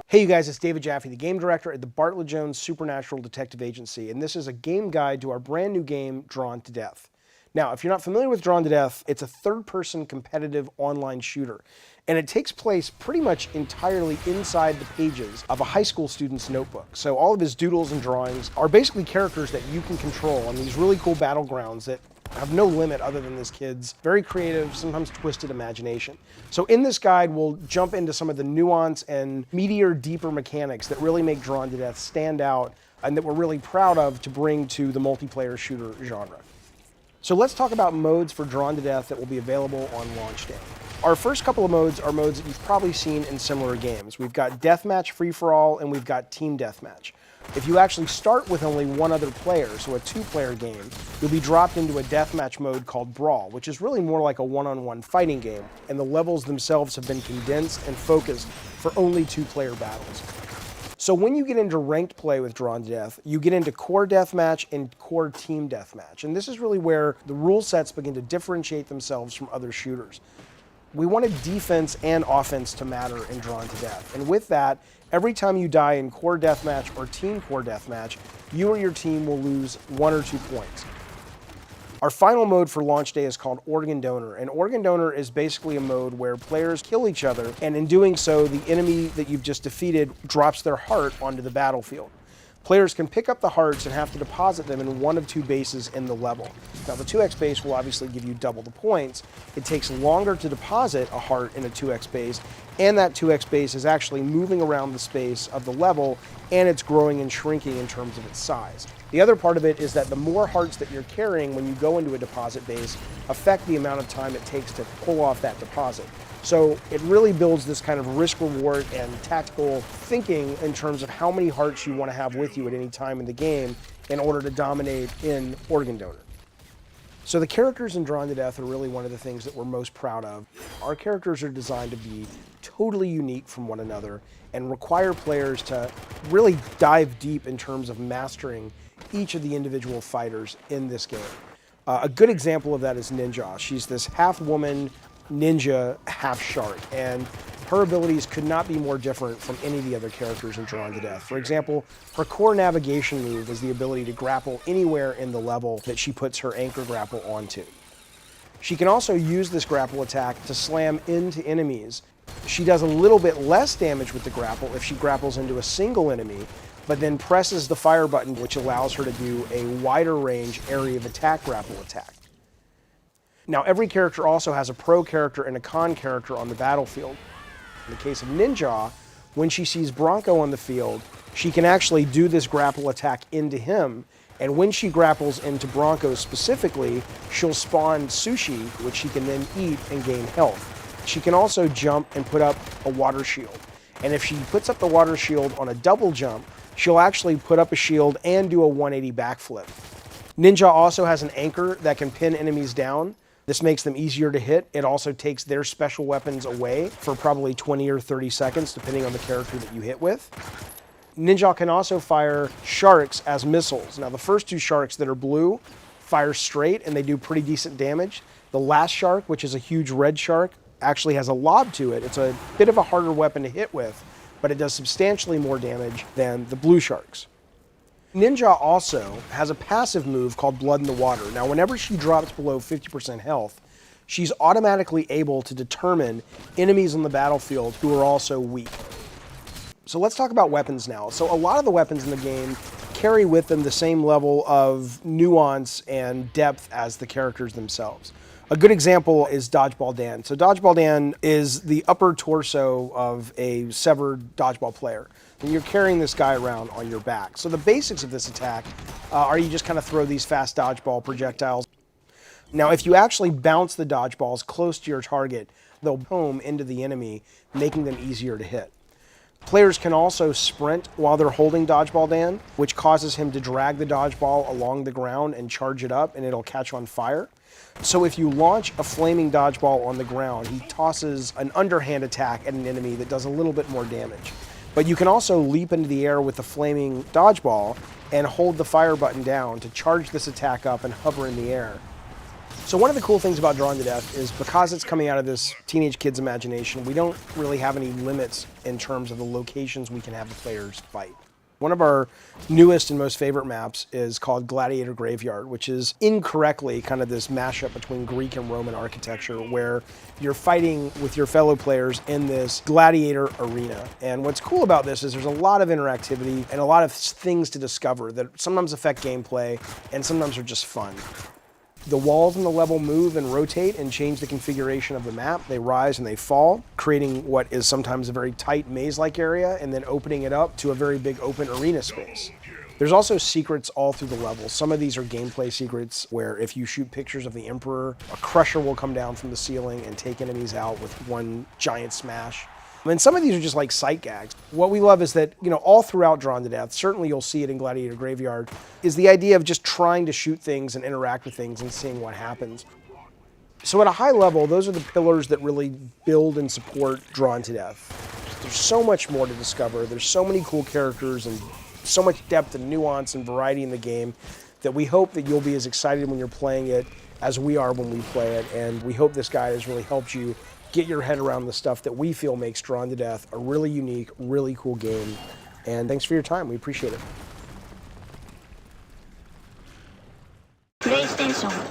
Hey you guys, it's David Jaffe, the game director at the Bartlet Jones Supernatural Detective Agency, and this is a game guide to our brand new game, Drawn to Death. Now, if you're not familiar with Drawn to Death, it's a third-person competitive online shooter, and it takes place pretty much entirely inside the pages of a high school student's notebook. So all of his doodles and drawings are basically characters that you can control on these really cool battlegrounds that have no limit other than this kid's very creative, sometimes twisted imagination. So in this guide, we'll jump into some of the nuance and meatier, deeper mechanics that really make Drawn to Death stand out and that we're really proud of to bring to the multiplayer shooter genre. So let's talk about modes for Drawn to Death that will be available on launch day. Our first couple of modes are modes that you've probably seen in similar games. We've got Deathmatch Free-for-All and we've got Team Deathmatch. If you actually start with only one other player, so a two-player game, you'll be dropped into a deathmatch mode called Brawl, which is really more like a one-on-one fighting game, and the levels themselves have been condensed and focused for only two-player battles. So when you get into ranked play with Drawn to Death, you get into core deathmatch and core team deathmatch, and this is really where the rule sets begin to differentiate themselves from other shooters. We wanted defense and offense to matter in Drawn to Death, and with that, every time you die in core deathmatch or team core deathmatch, you or your team will lose 1 or 2 points. Our final mode for launch day is called Organ Donor, and Organ Donor is basically a mode where players kill each other, and in doing so, the enemy that you've just defeated drops their heart onto the battlefield. Players can pick up the hearts and have to deposit them in one of 2 bases in the level. Now the 2x base will obviously give you double the points. It takes longer to deposit a heart in a 2x base, and that 2x base is actually moving around the space of the level, and it's growing and shrinking in terms of its size. The other part of it is that the more hearts that you're carrying when you go into a deposit base affect the amount of time it takes to pull off that deposit. So it really builds this kind of risk reward and tactical thinking in terms of how many hearts you want to have with you at any time in the game in order to dominate in Organ Donor. So the characters in Drawn to Death are really one of the things that we're most proud of. Our characters are designed to be totally unique from one another and require players to really dive deep in terms of mastering each of the individual fighters in this game. A good example of that is Ninja. She's this half-woman ninja, half-shark, and her abilities could not be more different from any of the other characters in Drawn to Death. For example, her core navigation move is the ability to grapple anywhere in the level that she puts her anchor grapple onto. She can also use this grapple attack to slam into enemies. She does a little bit less damage with the grapple if she grapples into a single enemy, but then presses the fire button, which allows her to do a wider range area of attack grapple attack. Now, every character also has a pro character and a con character on the battlefield. In the case of Ninja, when she sees Bronco on the field, she can actually do this grapple attack into him, and when she grapples into Bronco specifically, she'll spawn sushi, which she can then eat and gain health. She can also jump and put up a water shield. And if she puts up the water shield on a double jump, she'll actually put up a shield and do a 180 backflip. Ninja also has an anchor that can pin enemies down. This makes them easier to hit. It also takes their special weapons away for probably 20 or 30 seconds, depending on the character that you hit with. Ninja can also fire sharks as missiles. Now, the first 2 sharks that are blue fire straight, and they do pretty decent damage. The last shark, which is a huge red shark, actually has a lob to it. It's a bit of a harder weapon to hit with, but it does substantially more damage than the blue sharks. Ninja also has a passive move called Blood in the Water. Now, whenever she drops below 50% health, she's automatically able to determine enemies on the battlefield who are also weak. So let's talk about weapons now. So a lot of the weapons in the game carry with them the same level of nuance and depth as the characters themselves. A good example is Dodgeball Dan. So Dodgeball Dan is the upper torso of a severed dodgeball player, and you're carrying this guy around on your back. So the basics of this attack are you just kind of throw these fast dodgeball projectiles. Now, if you actually bounce the dodgeballs close to your target, they'll home into the enemy, making them easier to hit. Players can also sprint while they're holding Dodgeball Dan, which causes him to drag the dodgeball along the ground and charge it up, and it'll catch on fire. So if you launch a flaming dodgeball on the ground, he tosses an underhand attack at an enemy that does a little bit more damage. But you can also leap into the air with the flaming dodgeball and hold the fire button down to charge this attack up and hover in the air. So one of the cool things about Drawn to Death is because it's coming out of this teenage kid's imagination, we don't really have any limits in terms of the locations we can have the players fight. One of our newest and most favorite maps is called Gladiator Graveyard, which is incorrectly kind of this mashup between Greek and Roman architecture where you're fighting with your fellow players in this gladiator arena. And what's cool about this is there's a lot of interactivity and a lot of things to discover that sometimes affect gameplay and sometimes are just fun. The walls in the level move and rotate and change the configuration of the map. They rise and they fall, creating what is sometimes a very tight maze-like area and then opening it up to a very big open arena space. There's also secrets all through the level. Some of these are gameplay secrets where if you shoot pictures of the Emperor, a crusher will come down from the ceiling and take enemies out with one giant smash. And some of these are just like sight gags. What we love is that, all throughout Drawn to Death, certainly you'll see it in Gladiator Graveyard, is the idea of just trying to shoot things and interact with things and seeing what happens. So at a high level, those are the pillars that really build and support Drawn to Death. There's so much more to discover. There's so many cool characters and so much depth and nuance and variety in the game that we hope that you'll be as excited when you're playing it as we are when we play it. And we hope this guide has really helped you get your head around the stuff that we feel makes Drawn to Death a really unique, really cool game. And thanks for your time. We appreciate it. PlayStation